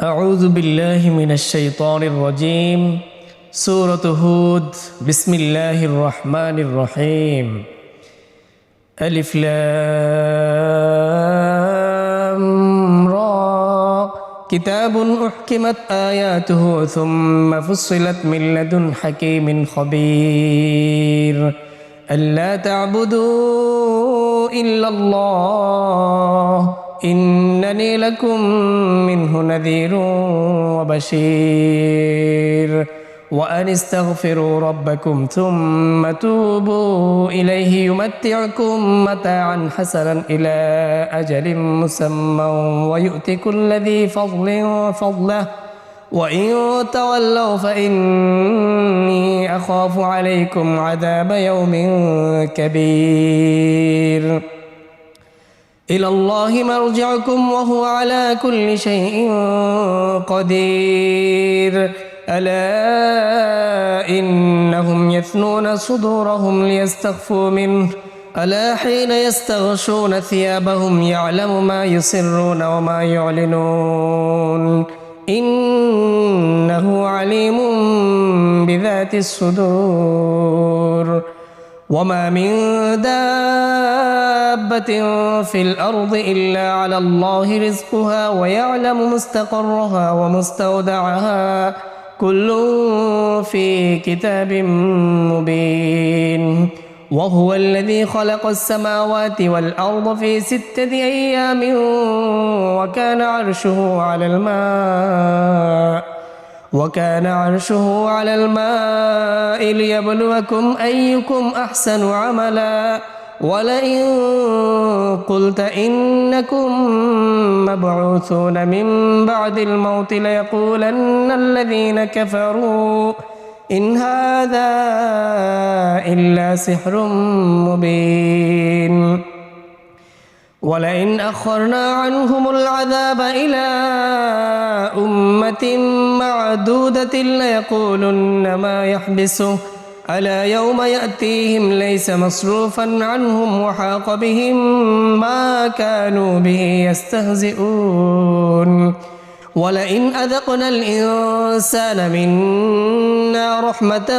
أعوذ بالله من الشيطان الرجيم سورة هود بسم الله الرحمن الرحيم ألف لام را كتاب أحكمت آياته ثم فصلت من لدن حكيم خبير ألا تعبدوا إلا الله إنني لكم منه نذير وبشير وأن استغفروا ربكم ثم توبوا إليه يمتعكم متاعا حسنا إلى أجل مسمى ويؤت كل ذي فضل فضله وإن تولوا فإني أخاف عليكم عذاب يوم كبير إلى الله مرجعكم وهو على كل شيء قدير ألا إنهم يثنون صدورهم ليستخفوا منه ألا حين يستغشون ثيابهم يعلم ما يسرون وما يعلنون إنه عليم بذات الصدور وما من دابة في الأرض إلا على الله رزقها ويعلم مستقرها ومستودعها كل في كتاب مبين وهو الذي خلق السماوات والأرض في 6 أيام وكان عرشه على الماء ليبلوكم أيكم أحسن عملا ولئن قلت إنكم مبعوثون من بعد الموت ليقولن الذين كفروا إن هذا إلا سحر مبين ولئن أخرنا عنهم العذاب إلى أمة معدودة ليقولن ما يحبسه ألا يوم يأتيهم ليس مصروفا عنهم وحاق بهم ما كانوا به يستهزئون ولئن أذقنا الإنسان منا رحمة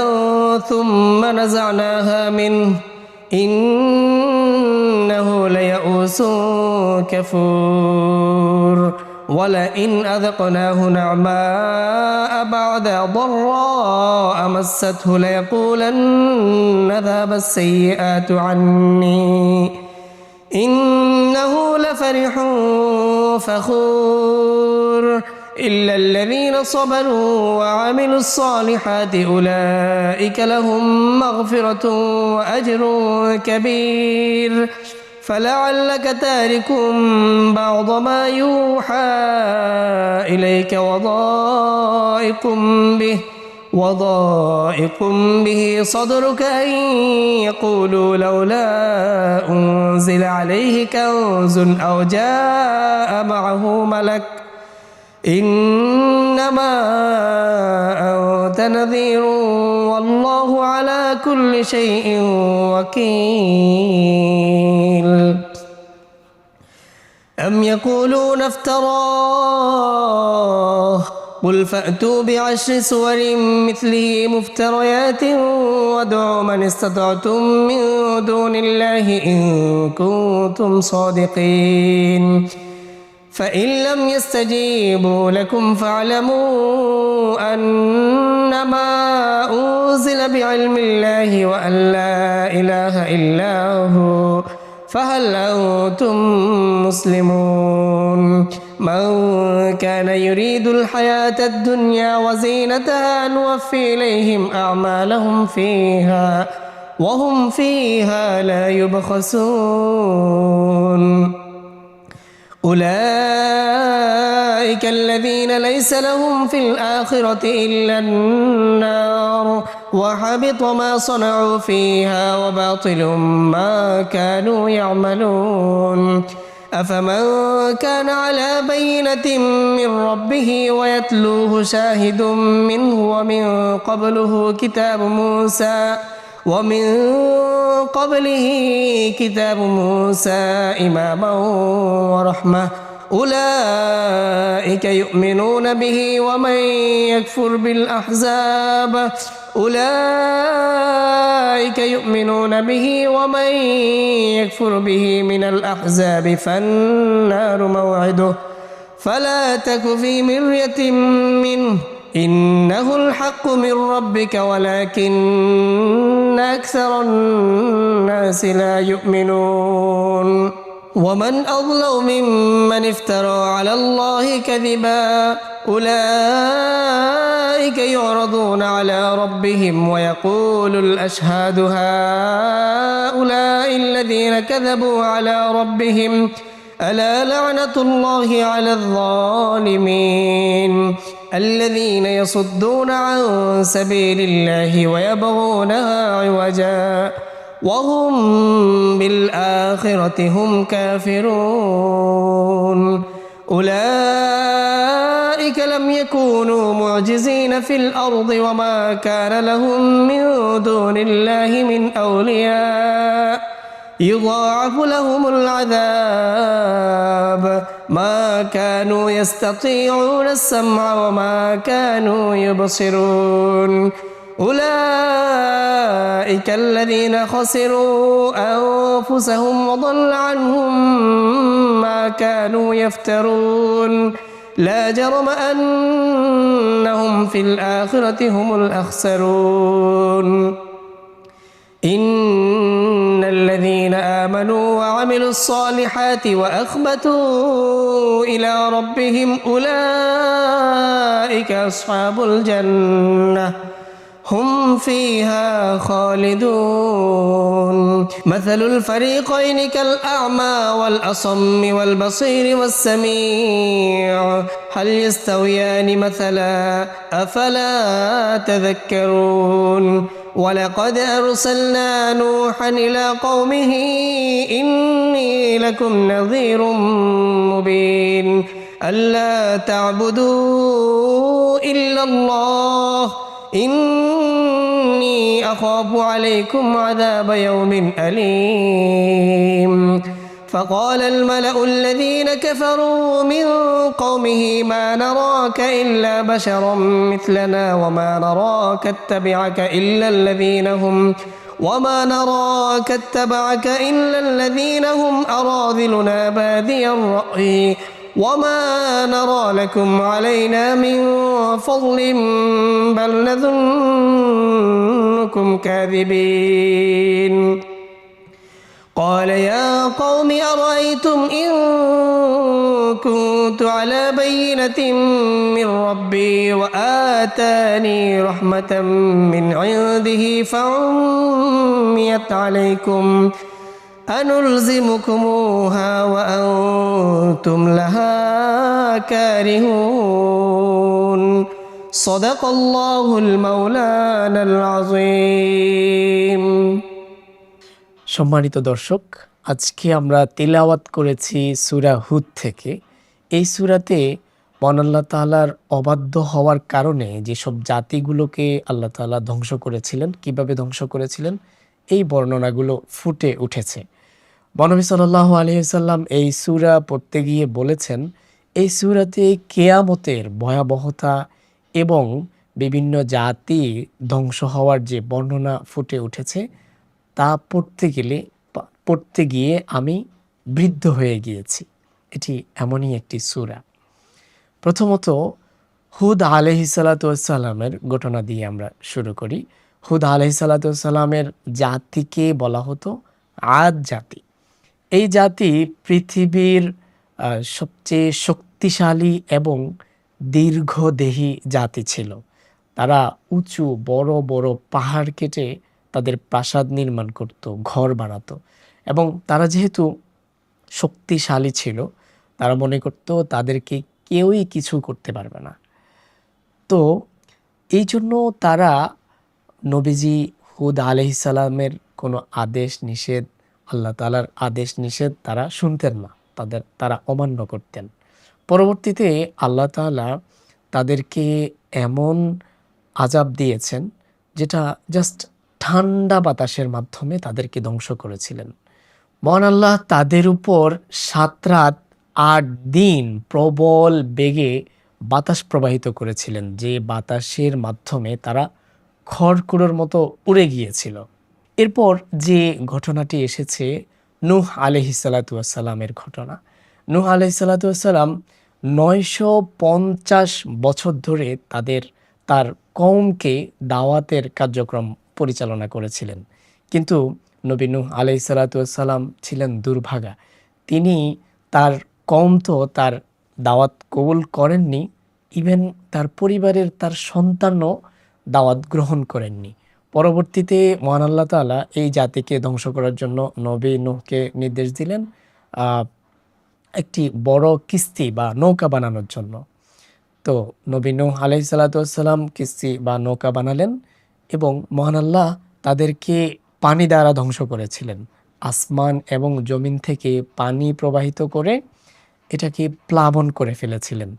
ثم نزعناها منه إنه ليئوس كفور ولئن أذقناه نعماء بعد ضراء مسته ليقولن ذهب السيئات عني إنه لفرح فخور إلا الذين صبروا وعملوا الصالحات أولئك لهم مغفرة وأجر كبير فلعلك تارك بعض ما يوحى إليك وضائق به صدرك أن يقولوا لولا أنزل عليه كنز أو جاء معه ملك إنما أنت نذير والله على كل شيء وكيل أم يقولون افتراه قل فأتوا بعشر سور مثله مفتريات وادعوا من استطعتم من دون الله إن كنتم صادقين فإن لم يستجيبوا لكم فاعلموا أنما أنزل بعلم الله وأن لا إله إلا هو فهل أنتم مسلمون من كان يريد الحياة الدنيا وزينتها نوفي إليهم أعمالهم فيها وهم فيها لا يبخسون أولئك الذين ليس لهم في الآخرة إلا النار وحبط ما صنعوا فيها وباطل ما كانوا يعملون أفمن كان على بينة من ربه ويتلوه شاهد منه ومن قبله كتاب موسى إماما ورحمة أولئك يؤمنون به ومن يكفر بالأحزاب أولئك يؤمنون به ومن يكفر به من الأحزاب فالنار موعده فلا تك في مرية منه إنه الحق من ربك ولكن أكثر الناس لا يؤمنون ومن أظلم ممن افترى على الله كذبا أولئك يعرضون على ربهم ويقول الأشهاد هؤلاء الذين كذبوا على ربهم ألا لعنة الله على الظالمين الذين يصدون عن سبيل الله ويبغونها عوجا وهم بالآخرة هم كافرون أولئك لم يكونوا معجزين في الأرض وما كان لهم من دون الله من أولياء يضاعف لهم العذاب ما كانوا يستطيعون السمع وما كانوا يبصرون أولئك الذين خسروا أنفسهم وضل عنهم ما كانوا يفترون لا جرم أنهم في الآخرة هم الأخسرون إن الذين آمنوا وعملوا الصالحات وأخبتوا إلى ربهم أولئك أصحاب الجنة هم فيها خالدون مثل الفريقين كالأعمى والأصم والبصير والسميع هل يستويان مثلا أفلا تذكرون ولقد أرسلنا نوحا إلى قومه إني لكم نذير مبين ألا تعبدوا إلا الله إني أخاف عليكم عذاب يوم أليم فقال الملأ الذين كفروا من قومه ما نراك إلا بشرا مثلنا وما نراك اتبعك إلا الذين هم أراذلنا بادي الرأي وما نرى لكم علينا من فضل بل نظنكم كاذبين قال يا قوم أرأيتم إن كنت على بينة من ربي وآتاني رحمة من عنده فعميت عليكم أنلزمكموها وأنتم لها كارهون صدق الله المولانا العظيم সম্মানিত দর্শক, আজকে আমরা তিলাওয়াত করেছি সূরা হুদ থেকে। এই সূরাতে মহান আল্লাহ তাআলার অবাধ্য হওয়ার কারণে যেসব জাতিগুলোকে আল্লাহ তাআলা ধ্বংস করেছিলেন, কিভাবে ধ্বংস করেছিলেন, এই বর্ণনাগুলো ফুটে উঠেছে। নবী সাল্লাল্লাহু আলাইহি ওয়াসাল্লাম এই সূরা পড়তে গিয়ে বলেছেন, এই সূরাতে কিয়ামতের ভয়াবহতা এবং বিভিন্ন জাতি ধ্বংস হওয়ার যে বর্ণনা ফুটে উঠেছে তা পড়তে গিয়ে আমি বৃদ্ধ হয়ে গিয়েছি। এটি এমনই একটি সূরা। প্রথমত হুদ আলাইহিসসালাতু ওয়াসসালামের ঘটনা দিয়ে আমরা শুরু করি। হুদ আলাইহিসসালাতু ওয়াসসালামের জাতিকে বলা হতো আদ জাতি। এই জাতি পৃথিবীর সবচেয়ে শক্তিশালী এবং দীর্ঘদেহী জাতি ছিল। তারা উঁচু বড় বড় পাহাড় কেটে তাদের প্রাসাদ নির্মাণ করত, ঘর বানাতো, এবং তারা যেহেতু শক্তিশালী ছিল তারা মনে করত তাদেরকে কেউই কিছু করতে পারবে না। তো এই জন্য তারা নবীজি হুদ আলাইহিসসালামের কোনো আদেশ নিষেধ, আল্লাহ তাআলার আদেশ নিষেধ তারা শুনতেন না, তারা অমান্য করতেন। পরবর্তীতে আল্লাহ তাআলা তাদেরকে এমন আযাব দিয়েছেন যেটা জাস্ট ঠান্ডা বাতাসের মাধ্যমে তাদেরকে ধ্বংস করেছিলেন। মহান আল্লাহ তাদের উপর 7 রাত 8 দিন প্রবল বেগে বাতাস প্রবাহিত করেছিলেন, যে বাতাসের মাধ্যমে তারা খড়কুটোর মতো উড়ে গিয়েছিল। এরপর যে ঘটনাটি এসেছে নূহ আলাইহিসসালাতু ওয়াসসালামের ঘটনা। নূহ আলাইহিসসালাতু ওয়াসসালাম 950 বছর ধরে তার কওমকে দাওয়াতের কার্যক্রম পরিচালনা করেছিলেন। কিন্তু নবী নূহ আলাইহিসসালাতু ওয়াসসালাম ছিলেন দুর্ভাগা। তিনি তার কওম তো তার দাওয়াত কবুল করেননি, ইভেন তার পরিবারের তার সন্তানও দাওয়াত গ্রহণ করেননি। পরবর্তীতে মহান আল্লাহ তাআলা এই জাতিকে ধ্বংস করার জন্য নবী নূহকে নির্দেশ দিলেন একটি বড় কিস্তি বা নৌকা বানানোর জন্য। তো নবী নূহ আলাইহিসসালাতু ওয়াসসালাম কিস্তি বা নৌকা বানালেন এবং মহান আল্লাহ তাদেরকে পানি দ্বারা ধ্বংস করেছিলেন। আসমান এবং জমিন থেকে পানি প্রবাহিত করে এটাকে প্লাবন করে ফেলেছিলেন।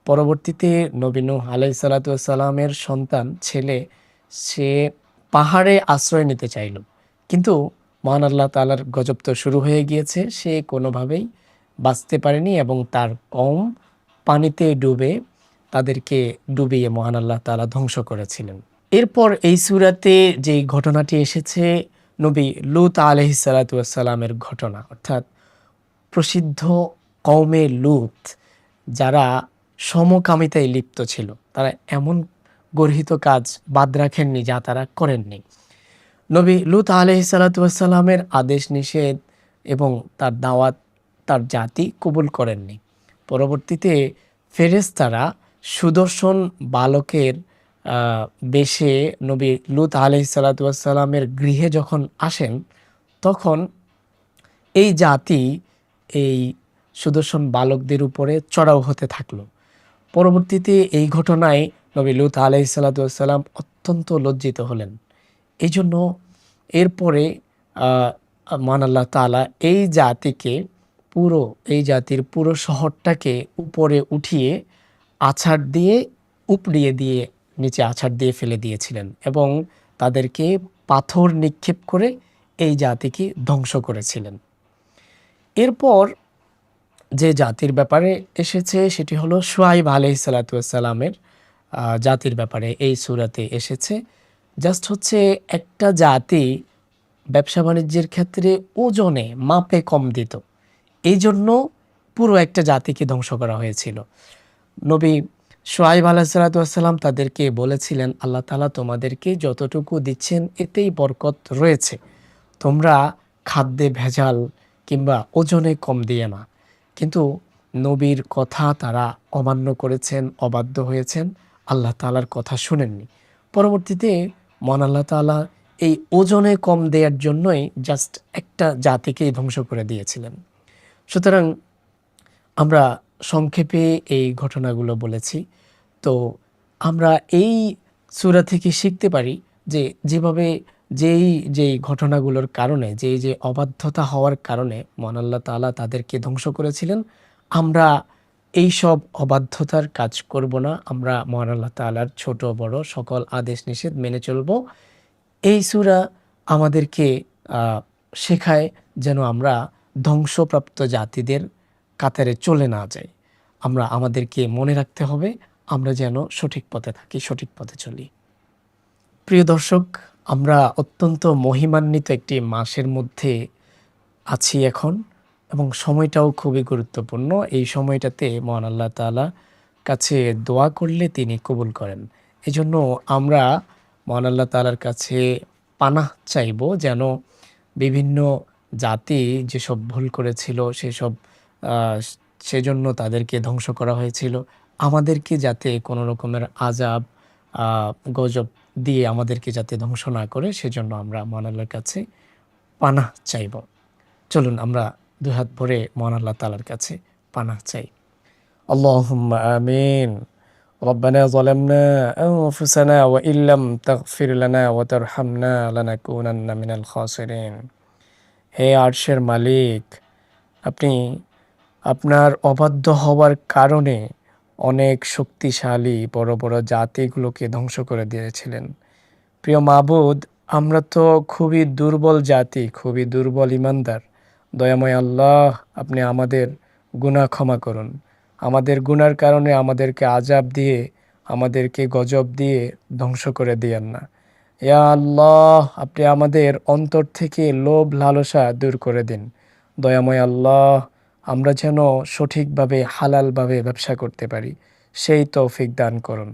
পরবর্তীতে নবী নূহ আলাইহিসসালাতু ওয়াসসালামের সন্তান ছেলে, সে পাহাড়ে আশ্রয় নিতে চাইল, কিন্তু মহান আল্লাহ তাআলার গজব তো শুরু হয়ে গিয়েছে, সে কোনোভাবেই বাঁচতে পারেনি এবং তার কওম পানিতে ডুবে তাদেরকে ডুবিয়ে মহান আল্লাহ তাআলা ধ্বংস করেছিলেন। এরপর এই সূরাতে যে ঘটনাটি এসেছে নবী লূত আলাইহিসসালাতু ওয়াসসালামের ঘটনা, অর্থাৎ প্রসিদ্ধ কওমে লূত, যারা সমকামিতায় লিপ্ত ছিল, তারা এমন গর্হিত কাজ বাদ রাখেননি যা তারা করেননি। নবী লূত আলাইহিসসালাতু ওয়াসসালামের আদেশ নিষেধ এবং তার দাওয়াত তার জাতি কবুল করেননি। পরবর্তীতে ফেরেশতারা সুদর্শন বালকের বেশে নবী লূত আলাইহিসসালাতু ওয়াসসালামের গৃহে যখন আসেন, তখন এই জাতি এই সুদর্শন বালকদের উপরে চড়াও হতে থাকলো। পরবর্তীতে এই ঘটনায় নবী লূত আলাইহিসসালাতু ওয়াসসালাম অত্যন্ত লজ্জিত হলেন। এই জন্য এরপরে মহান আল্লাহ তাআলা এই জাতির পুরো শহরটাকে উপরে উঠিয়ে আছাড় দিয়ে উপড়িয়ে দিয়ে নিচে আছাড় দিয়ে ফেলে দিয়েছিলেন এবং তাদেরকে পাথর নিক্ষেপ করে এই জাতিকে ধ্বংস করেছিলেন। এরপর যে জাতির ব্যাপারে এসেছে সেটি হলো শুআয়ব আলাইহিসসালাতু ওয়াসসালামের জাতির ব্যাপারে এই সূরাতে এসেছে। জাস্ট হচ্ছে একটা জাতি ব্যবসা বাণিজ্যের ক্ষেত্রে ওজনে মাপে কম দিত, এই জন্য পুরো একটা জাতিকে ধ্বংস করা হয়েছিল। নবী শুআয়ব আলাইহিসসালাতু ওয়াসসালাম তাদেরকে বলেছিলেন, আল্লাহ তাআলা তোমাদেরকে যতটুকু দিচ্ছেন এতেই বরকত রয়েছে, তোমরা খাদ্যে ভেজাল কিংবা ওজনে কম দিয়ে না। কিন্তু নবীর কথা তারা অমান্য করেছেন, অবাধ্য হয়েছেন, আল্লাহ তাআলার কথা শুনেননি। পরবর্তীতে মহান আল্লাহ তাআলা এই ওজনে কম দেওয়ার জন্যই জাস্ট একটা জাতিকেই ধ্বংস করে দিয়েছিলেন। সুতরাং আমরা সংক্ষেপে এই ঘটনাগুলো বলেছি। তো আমরা এই সূরা থেকে শিখতে পারি যে যেভাবে যেই ঘটনাগুলোর কারণে যে অবাধ্যতা হওয়ার কারণে মহান আল্লাহ তাআলা তাদেরকে ধ্বংস করেছিলেন, আমরা এই সব অবাধ্যতার কাজ করব না। আমরা মহান আল্লাহ তাআলার ছোট বড় সকল আদেশ নিষেধ মেনে চলব। এই সূরা আমাদেরকে শেখায় যেন আমরা ধ্বংসপ্রাপ্ত জাতিদের কাতারে চলে না যাই। আমাদেরকে মনে রাখতে হবে আমরা যেন সঠিক পথে থাকি, সঠিক পথে চলি। প্রিয় দর্শক, আমরা অত্যন্ত মহিমান্বিত একটি মাসের মধ্যে আছি এখন এবং সময়টাও খুবই গুরুত্বপূর্ণ। এই সময়টাতে মহান আল্লাহ তাআলা কাছে দোয়া করলে তিনি কবুল করেন। এজন্য আমরা মহান আল্লাহ তাআলার কাছে পানাহ চাইব যেন বিভিন্ন জাতি যেসব ভুল করেছিল সেজন্য তাদেরকে ধ্বংস করা হয়েছিল, আমাদেরকে যাতে কোনো রকমের আযাব গজব দিয়ে আমাদেরকে যাতে ধ্বংস না করে, সেজন্য আমরা মহান আল্লাহর কাছে পানাহ চাইব। চলুন আমরা দুই হাত ভরে মহান আল্লাহ তাআলার কাছে পানাহ চাই। আল্লাহুম্মা আমিন। রব্বানা যালামনা আনফুসানা ওয়া ইল্লাম তাগফির লানা ওয়া তারহামনা লানাকুনান্না মিনাল খাসিরিন। হে আরশের মালিক, আপনি আপনার অবাধ্য হওয়ার কারণে অনেক শক্তিশালী বড় বড় জাতিগুলোকে ধ্বংস করে দিয়েছিলেন। প্রিয় মাবুদ, আমরা তো খুবই দুর্বল জাতি, খুবই দুর্বল ইমানদার। দয়াময় আল্লাহ, আপনি আমাদের গুনাহ ক্ষমা করুন। আমাদের গুনার কারণে আমাদেরকে আযাব দিয়ে, আমাদেরকে গজব দিয়ে ধ্বংস করে দিয়েন না। ইয়া আল্লাহ, আপনি আমাদের অন্তর থেকে লোভ লালসা দূর করে দিন। দয়াময় আল্লাহ, আমরা যেন সঠিকভাবে হালালভাবে ব্যবসা করতে পারি, সেই তৌফিক দান করুন।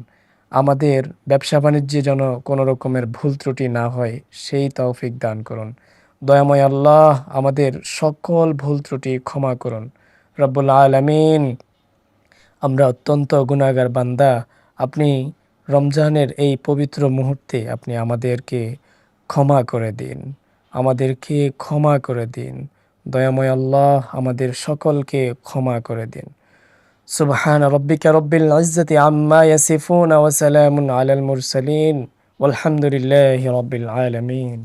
আমাদের ব্যবসা বাণিজ্যে যেন কোনো রকমের ভুল ত্রুটি না হয়, সেই তৌফিক দান করুন। দয়াময় আল্লাহ, আমাদের সকল ভুল ত্রুটি ক্ষমা করুন। রব্বুল আলামিন, আমরা অত্যন্ত গুনাহগার বান্দা। আপনি রমজানের এই পবিত্র মুহূর্তে আপনি আমাদেরকে ক্ষমা করে দিন, আমাদেরকে ক্ষমা করে দিন। দয়াময় আল্লাহ, আমাদের সকলকে ক্ষমা করে দিন। সুবহান রব্বিকা রব্বিল ইজ্জাতি আম্মা ইয়াসিফুন ওয়া সালামুন আলাল মুরসালিন ওয়ালহামদুলিল্লাহি রব্বিল আলামিন।